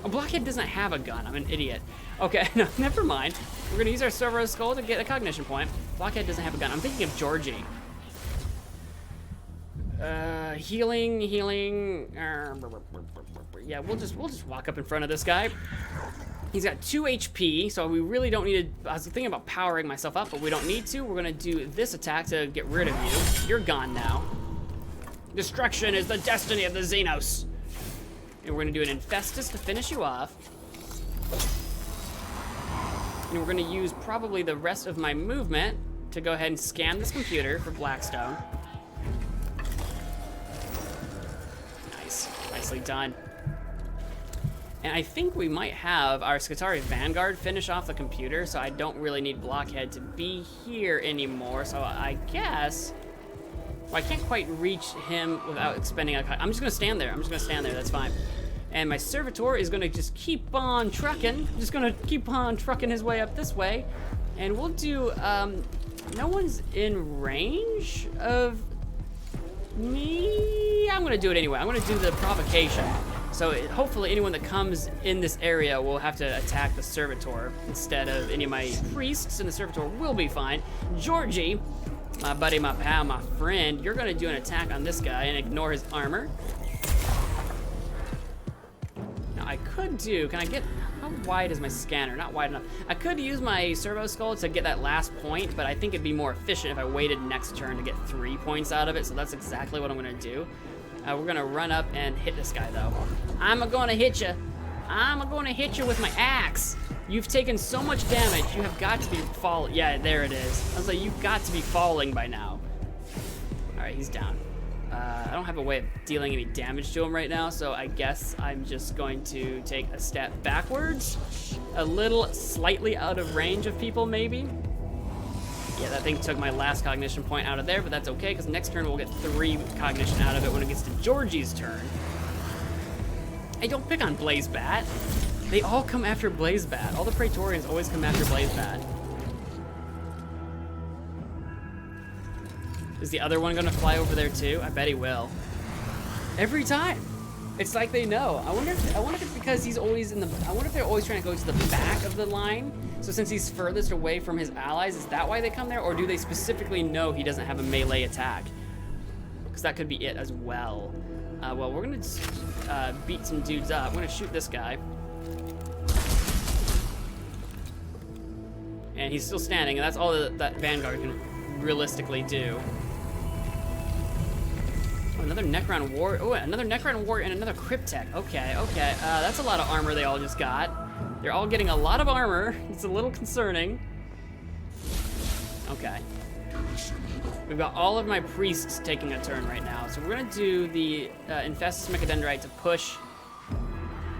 Oh, Blockhead doesn't have a gun. I'm an idiot. Okay, no, never mind. We're gonna use our Cerberus Skull to get a cognition point. Blockhead doesn't have a gun. I'm thinking of Georgie. Healing. Yeah, we'll just walk up in front of this guy. He's got 2 HP, so we really don't need to. I was thinking about powering myself up, but we don't need to. We're gonna do this attack to get rid of you. You're gone now. Destruction is the destiny of the Xenos. And we're gonna do an Infestus to finish you off. And we're gonna use probably the rest of my movement to go ahead and scan this computer for Blackstone. Nice, nicely done. And I think we might have our Skitarii Vanguard finish off the computer, so I don't really need Blockhead to be here anymore. So I guess, well, I can't quite reach him without expending a. I'm just gonna stand there. That's fine. And my Servitor is gonna just keep on trucking. Just gonna keep on trucking his way up this way. And we'll do, no one's in range of me. I'm gonna do it anyway. I'm gonna do the provocation. So hopefully anyone that comes in this area will have to attack the servitor instead of any of my priests, and the servitor will be fine. Georgie, my buddy, my pal, my friend, you're gonna do an attack on this guy and ignore his armor. Now I could do, can I get, how wide is my scanner? Not wide enough. I could use my servo skull to get that last point, but I think it'd be more efficient if I waited next turn to get 3 points out of it, so that's exactly what I'm gonna do. We're gonna run up and hit this guy though. I'm gonna hit you. I'm gonna hit you with my axe. You've taken so much damage, you have got to be falling. Yeah, there it is. I was like, you've got to be falling by now. All right, he's down. I don't have a way of dealing any damage to him right now, so I guess I'm just going to take a step backwards. A little slightly out of range of people, maybe. Yeah, that thing took my last cognition point out of there, but that's okay, because next turn we'll get 3 cognition out of it when it gets to Georgie's turn. Hey, don't pick on Blazebat. They all come after Blazebat. All the Praetorians always come after Blazebat. Is the other one gonna fly over there too? I bet he will. Every time. It's like they know. I wonder if it's because he's always in the, I wonder if they're always trying to go to the back of the line. So since he's furthest away from his allies, is that why they come there? Or do they specifically know he doesn't have a melee attack? Because that could be it as well. Well, we're gonna beat some dudes up. I'm gonna shoot this guy. And he's still standing, and that's all that Vanguard can realistically do. Oh, another Necron War. Oh, another Necron War and another Cryptek. Okay, okay. That's a lot of armor they all just got. They're all getting a lot of armor. It's a little concerning. Okay. We've got all of my priests taking a turn right now. So we're gonna do the Infestus Mechadendrite to push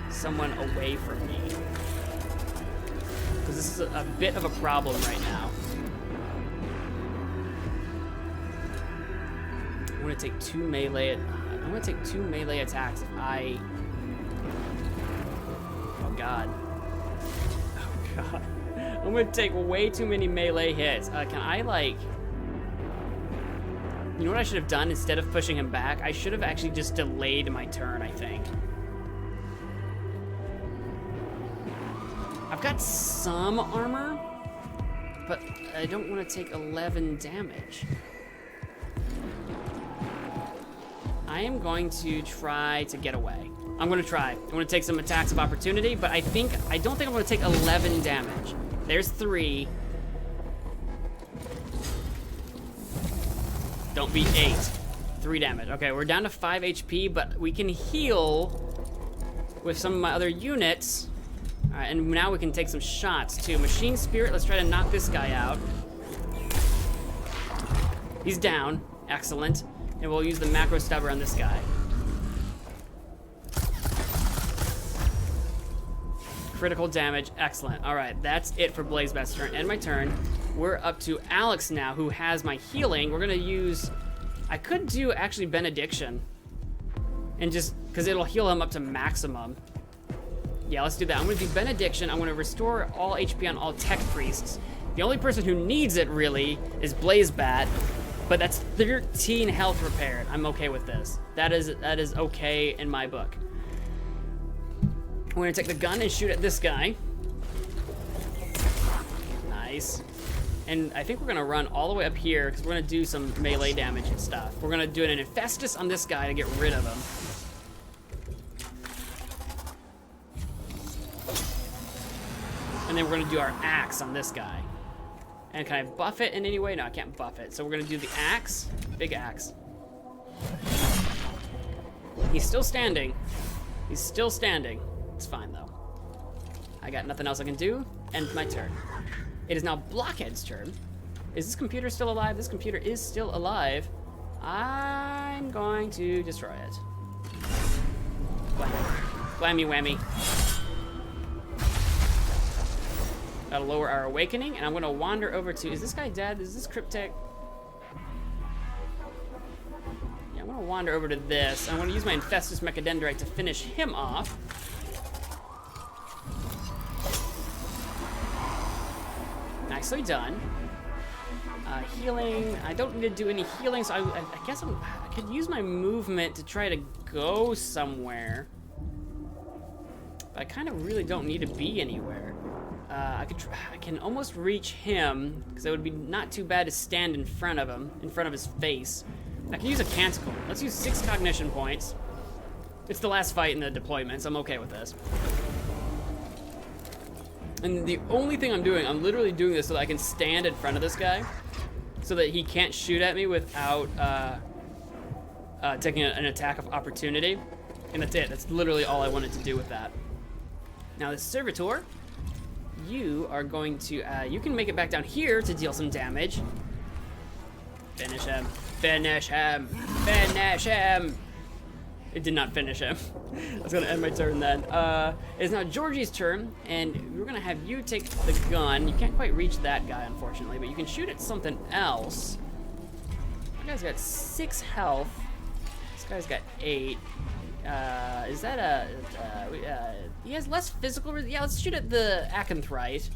someone away from me. Because this is a bit of a problem right now. I'm gonna take 2 melee. I'm gonna take 2 melee attacks if I. Oh God. Oh God. I'm gonna take way too many melee hits. Can I like? You know what I should have done instead of pushing him back? I should have actually just delayed my turn, I think. I've got some armor, but I don't want to take 11 damage. I am going to try to get away. I'm going to try. I'm going to take some attacks of opportunity, but I don't think I'm going to take 11 damage. There's 3. Don't be 8. 3 damage. Okay, we're down to 5 HP, but we can heal with some of my other units. All right, and now we can take some shots too. Machine Spirit, let's try to knock this guy out. He's down. Excellent. And we'll use the Macro Stubber on this guy. Critical damage. Excellent. All right, that's it for Blazebat's turn. End my turn. We're up to Alex now, who has my healing. We're gonna use, I could do actually Benediction. And just, because it'll heal him up to maximum. Yeah, let's do that. I'm gonna do Benediction. I'm gonna restore all HP on all Tech Priests. The only person who needs it, really, is Blazebat. But that's 13 health repaired. I'm okay with this. That is okay in my book. We're gonna take the gun and shoot at this guy. Nice. And I think we're gonna run all the way up here because we're gonna do some melee damage and stuff. We're gonna do an Infestus on this guy to get rid of him. And then we're gonna do our axe on this guy. And can I buff it in any way? No, I can't buff it. So we're gonna do the axe, big axe. He's still standing. He's still standing. It's fine though. I got nothing else I can do. End my turn. It is now Blockhead's turn. Is this computer still alive? This computer is still alive. I'm going to destroy it. Whammy whammy. Gotta lower our awakening, and I'm gonna wander over to, is this guy dead? Is this Cryptek? Yeah, I'm gonna wander over to this. I'm gonna use my Infestus Mechadendrite to finish him off. Nicely done. Healing, I don't need to do any healing, so I guess I could use my movement to try to go somewhere. But I kind of really don't need to be anywhere. I can almost reach him, because it would be not too bad to stand in front of him, in front of his face. I can use a canticle. Let's use 6 cognition points. It's the last fight in the deployment, so I'm okay with this. And the only thing I'm doing, I'm literally doing this so that I can stand in front of this guy, so that he can't shoot at me without taking an attack of opportunity. And that's it. That's literally all I wanted to do with that. Now the Servitor, you are going to, you can make it back down here to deal some damage. Finish him. Finish him. Finish him. It did not finish him. I was gonna end my turn then. It's now Georgie's turn, and we're gonna have you take the gun. You can't quite reach that guy, unfortunately, but you can shoot at something else. That guy's got 6 health. This guy's got 8. Is that a, he has less physical, yeah, let's shoot at the Acanthrite.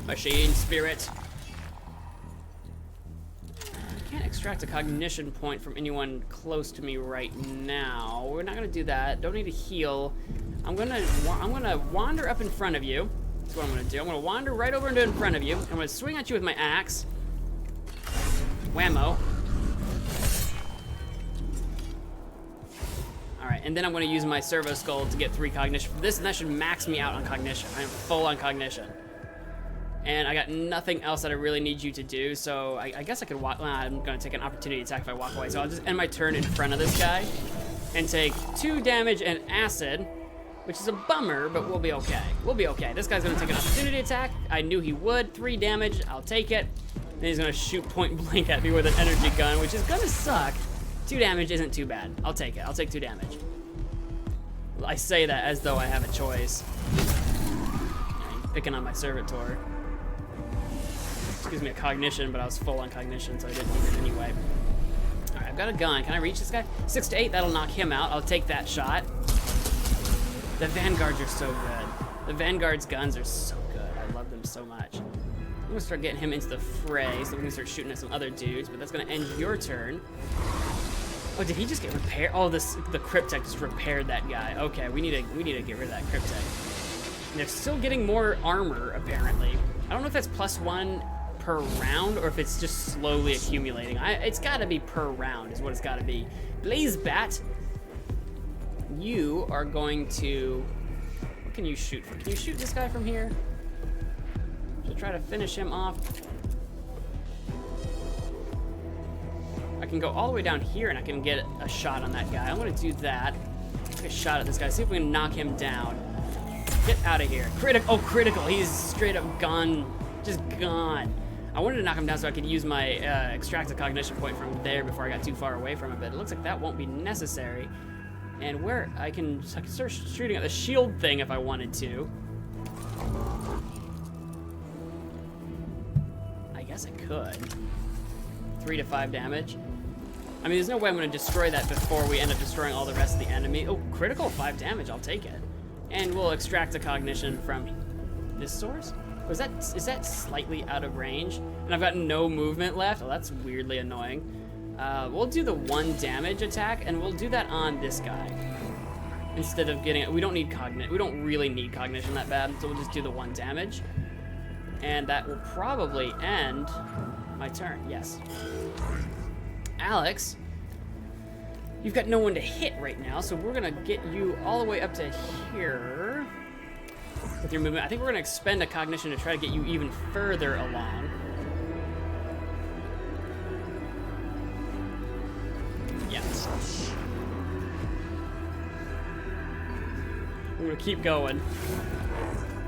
Machine Spirit. I can't extract a cognition point from anyone close to me right now. We're not gonna do that. Don't need to heal. I'm gonna wander up in front of you. That's what I'm gonna do. I'm gonna wander right over into in front of you. I'm gonna swing at you with my axe. Whammo. Alright, and then I'm gonna use my Servo Skull to get 3 cognition for this, and that should max me out on cognition. I am full on cognition. And I got nothing else that I really need you to do, so I guess I could walk. I'm gonna take an opportunity attack if I walk away, so I'll just end my turn in front of this guy and take 2 damage and acid, which is a bummer, but we'll be okay. We'll be okay. This guy's gonna take an opportunity attack. I knew he would. 3 damage, I'll take it. Then he's gonna shoot point blank at me with an energy gun, which is gonna suck. 2 damage isn't too bad. I'll take it. I'll take 2 damage. I say that as though I have a choice. Picking on my Servitor. Gives me a cognition, but I was full on cognition, so I didn't need it anyway. All right, I've got a gun. Can I reach this guy? 6 to 8, that'll knock him out. I'll take that shot. The Vanguards are so good. The Vanguard's guns are so good. I love them so much. I'm gonna start getting him into the fray, so we can start shooting at some other dudes, but that's gonna end your turn. Oh, did he just get repaired? Oh, the Cryptek just repaired that guy. Okay, we need to get rid of that Cryptek. And they're still getting more armor, apparently. I don't know if that's +1 per round or if it's just slowly accumulating. It's gotta be per round is what it's gotta be. Blaze Bat, you are going to, what can you shoot from? Can you shoot this guy from here? Should I try to finish him off? I can go all the way down here and I can get a shot on that guy. I'm gonna do that. Take a shot at this guy, see if we can knock him down. Get out of here. Critical, oh, critical. He's straight up gone, just gone. I wanted to knock him down so I could use my extract a cognition point from there before I got too far away from it, but it looks like that won't be necessary. And where I can start shooting at the shield thing if I wanted to. I guess I could. 3 to 5 damage. I mean, there's no way I'm going to destroy that before we end up destroying all the rest of the enemy. Oh, critical 5 damage, I'll take it. And we'll extract a cognition from this source. Is that slightly out of range? And I've got no movement left. Oh, that's weirdly annoying. We'll do the 1 damage attack, and we'll do that on this guy instead of getting it. We don't really need cognition that bad, so we'll just do the 1 damage, and that will probably end my turn. Yes. Alex, you've got no one to hit right now, so we're gonna get you all the way up to here. With your movement, I think we're gonna expend a cognition to try to get you even further along. Yes. I'm gonna keep going.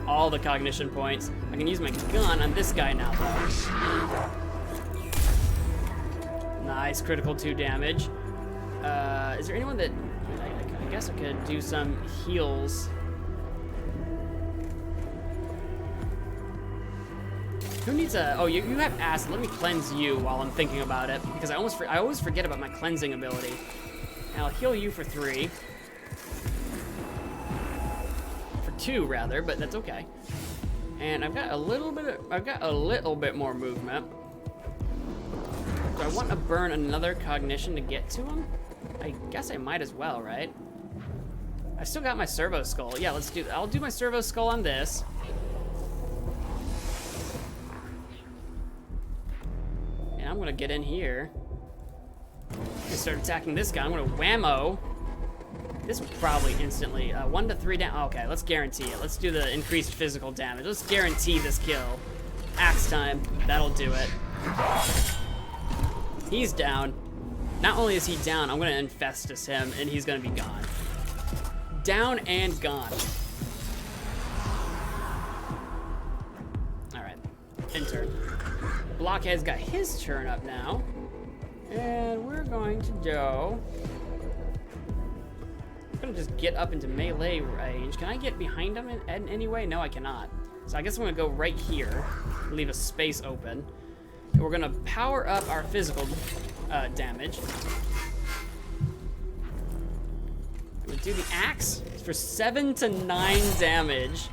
All the cognition points. I can use my gun on this guy now, though. Nice, critical 2 damage. Is there anyone that... I guess I could do some heals. Who needs a... Oh, you have acid. Let me cleanse you while I'm thinking about it, because I always forget about my cleansing ability. And I'll heal you for 3. For 2, rather, but that's okay. And I've got a little bit more movement. Do I want to burn another cognition to get to him? I guess I might as well, right? I still got my servo skull. Yeah, let's do. I'll do my servo skull on this. And I'm gonna get in here and start attacking this guy. I'm gonna whammo. This will probably instantly 1 to 3 down. Okay, let's guarantee it. Let's do the increased physical damage. Let's guarantee this kill. Axe time. That'll do it. He's down. Not only is he down, I'm gonna infestus him, and he's gonna be gone. Down and gone. All right, in turn. Blockhead's got his turn up now, and we're going to go. I'm gonna just get up into melee range. Can I get behind him in any way? No, I cannot. So I guess I'm gonna go right here, leave a space open. And we're gonna power up our physical damage. We'll do the axe for 7 to 9 damage.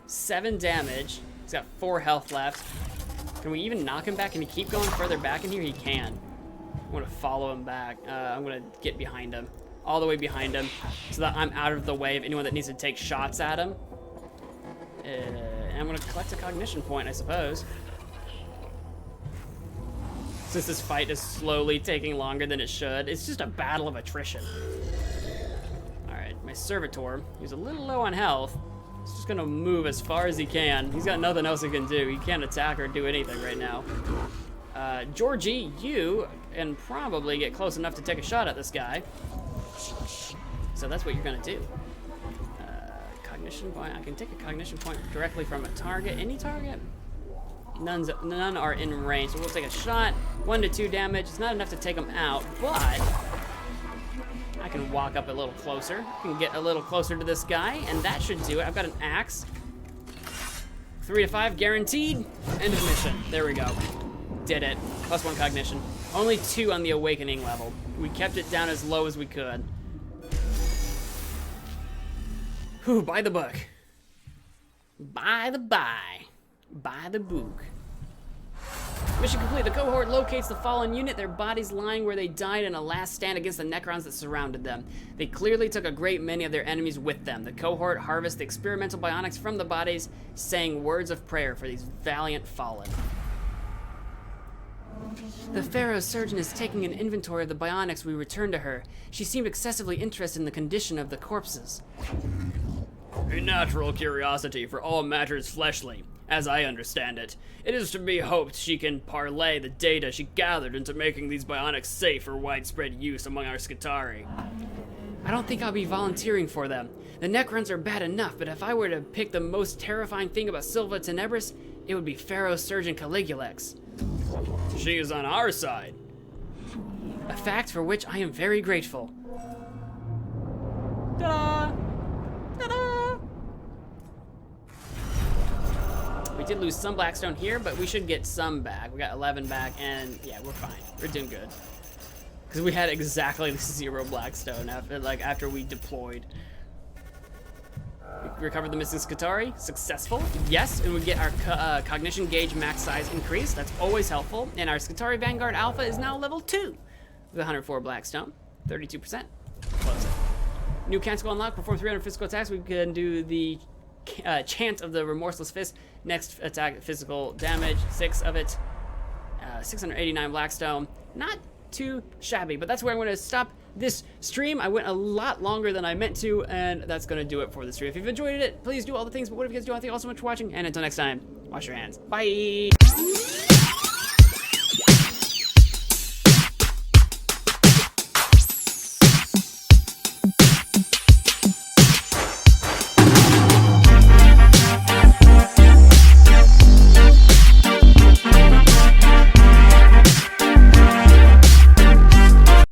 7 damage. He's got 4 health left. Can we even knock him back? Can he keep going further back in here? He can. I'm gonna follow him back. I'm gonna get behind him. All the way behind him, so that I'm out of the way of anyone that needs to take shots at him. And I'm gonna collect a cognition point, I suppose. Since this fight is slowly taking longer than it should, it's just a battle of attrition. Alright, my servitor, he's a little low on health. He's just gonna move as far as he can. He's got nothing else he can do. He can't attack or do anything right now. Georgie, you can probably get close enough to take a shot at this guy. So that's what you're gonna do. Cognition point. I can take a cognition point directly from a target. Any target? None are in range, so we'll take a shot. 1 to 2 damage. It's not enough to take them out, but I can walk up a little closer. I can get a little closer to this guy, and that should do it. I've got an axe. 3 to 5 guaranteed. End of mission. There we go. Did it. +1 cognition. Only 2 on the awakening level. We kept it down as low as we could. Whew, by the book. By the book. Mission complete. The cohort locates the fallen unit, their bodies lying where they died in a last stand against the Necrons that surrounded them. They clearly took a great many of their enemies with them. The cohort harvests the experimental bionics from the bodies, saying words of prayer for these valiant fallen. The Pharaoh's surgeon is taking an inventory of the bionics we returned to her. She seemed excessively interested in the condition of the corpses. A natural curiosity for all matters fleshly, as I understand it. It is to be hoped she can parlay the data she gathered into making these bionics safe for widespread use among our Skitarii. I don't think I'll be volunteering for them. The Necrons are bad enough, but if I were to pick the most terrifying thing about Silva Tenebris, it would be Pharaoh's surgeon Caligulex. She is on our side. A fact for which I am very grateful. Ta-da! Ta-da! We did lose some Blackstone here, but we should get some back. We got 11 back, and yeah, we're fine. We're doing good. Because we had exactly 0 Blackstone after we deployed. We recovered the missing Skitarii. Successful. Yes, and we get our cognition gauge max size increased. That's always helpful. And our Skitarii Vanguard Alpha is now level 2 with 104 Blackstone. 32%. Close it. New canticle unlock. Perform 300 physical attacks. We can do the chant of the Remorseless Fist. Next attack, physical damage. 6 of it. 689 Blackstone. Not too shabby, but that's where I'm going to stop this stream. I went a lot longer than I meant to, and that's going to do it for the stream. If you've enjoyed it, please do all the things. But what if you guys do? I thank you all so much for watching, and until next time, wash your hands. Bye.